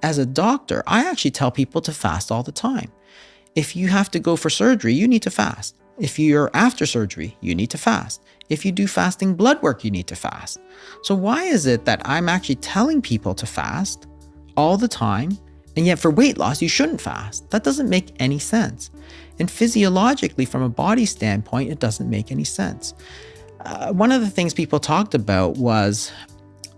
as a doctor, I actually tell people to fast all the time. If you have to go for surgery, you need to fast. If you're after surgery, you need to fast. If you do fasting blood work, you need to fast. So why is it that I'm actually telling people to fast all the time, and yet for weight loss, you shouldn't fast? That doesn't make any sense. And physiologically, from a body standpoint, it doesn't make any sense. One of the things people talked about was,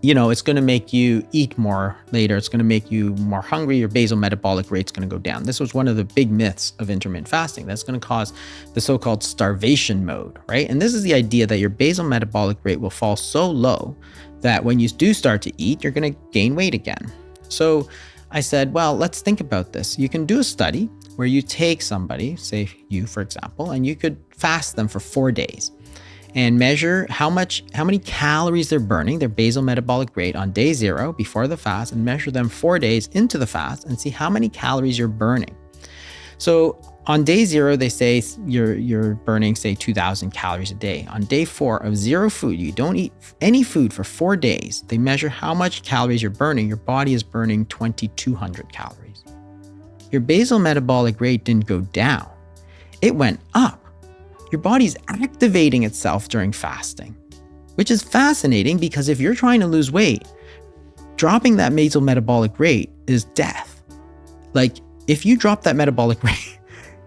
it's going to make you eat more later. It's going to make you more hungry. Your basal metabolic rate's going to go down. This was one of the big myths of intermittent fasting. That's going to cause the so-called starvation mode, right? And this is the idea that your basal metabolic rate will fall so low that when you do start to eat, you're going to gain weight again. So I said, well, let's think about this. You can do a study where you take somebody, say you, for example, and you could fast them for 4 days and measure how many calories they're burning, their basal metabolic rate on day 0 before the fast, and measure them 4 days into the fast and see how many calories you're burning. So on day 0, they say you're burning, say, 2,000 calories a day. On day 4 of 0 food, you don't eat any food for 4 days. They measure how much calories you're burning. Your body is burning 2,200 calories. Your basal metabolic rate didn't go down. It went up. Your body's activating itself during fasting, which is fascinating because if you're trying to lose weight, dropping that basal metabolic rate is death. Like, if you drop that metabolic rate,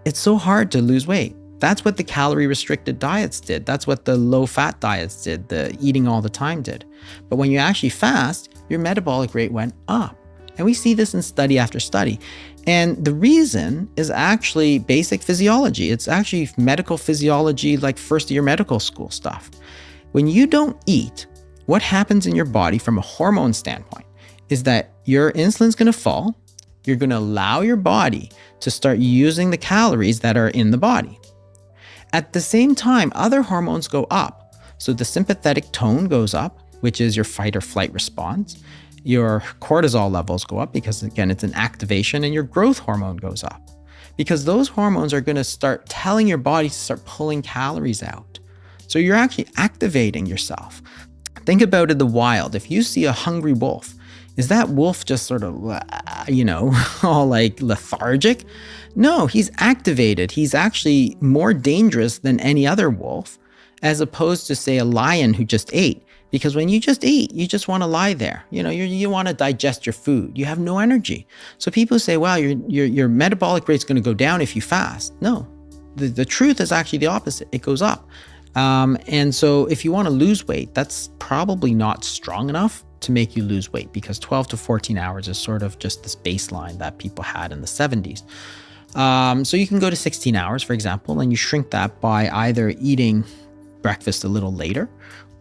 it's so hard to lose weight. That's what the calorie restricted diets did. That's what the low fat diets did, the eating all the time did. But when you actually fast, your metabolic rate went up. And we see this in study after study. And the reason is actually basic physiology. It's actually medical physiology, like first year medical school stuff. When you don't eat, what happens in your body from a hormone standpoint is that your insulin's going to fall. You're going to allow your body to start using the calories that are in the body. At the same time, other hormones go up. So the sympathetic tone goes up, which is your fight or flight response. Your cortisol levels go up because, again, it's an activation, and your growth hormone goes up because those hormones are going to start telling your body to start pulling calories out. So you're actually activating yourself. Think about it in the wild. If you see a hungry wolf, is that wolf just sort of, all like lethargic? No, he's activated. He's actually more dangerous than any other wolf, as opposed to, say, a lion who just ate. Because when you just eat, you just want to lie there. You want to digest your food. You have no energy. So people say, well, your metabolic rate's going to go down if you fast. No, the truth is actually the opposite. It goes up. And so if you want to lose weight, that's probably not strong enough to make you lose weight, because 12 to 14 hours is sort of just this baseline that people had in the 70s. So you can go to 16 hours, for example, and you shrink that by either eating breakfast a little later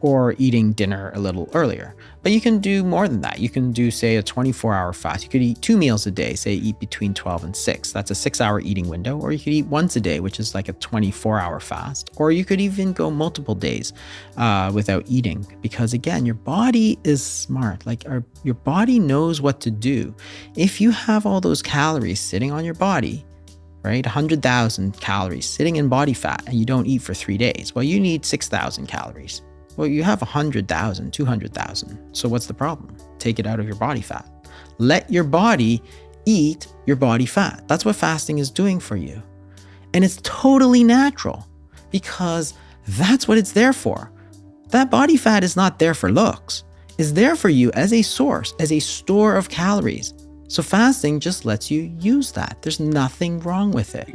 or eating dinner a little earlier. But you can do more than that. You can do, say, a 24-hour fast. You could eat 2 meals a day, say eat between 12 and 6. That's a 6-hour eating window. Or you could eat once a day, which is like a 24-hour fast. Or you could even go multiple days without eating. Because again, your body is smart. Your body knows what to do. If you have all those calories sitting on your body, right, 100,000 calories sitting in body fat, and you don't eat for 3 days, well, you need 6,000 calories. Well, you have 100,000, 200,000. So what's the problem? Take it out of your body fat. Let your body eat your body fat. That's what fasting is doing for you. And it's totally natural because that's what it's there for. That body fat is not there for looks. It's there for you as a source, as a store of calories. So fasting just lets you use that. There's nothing wrong with it.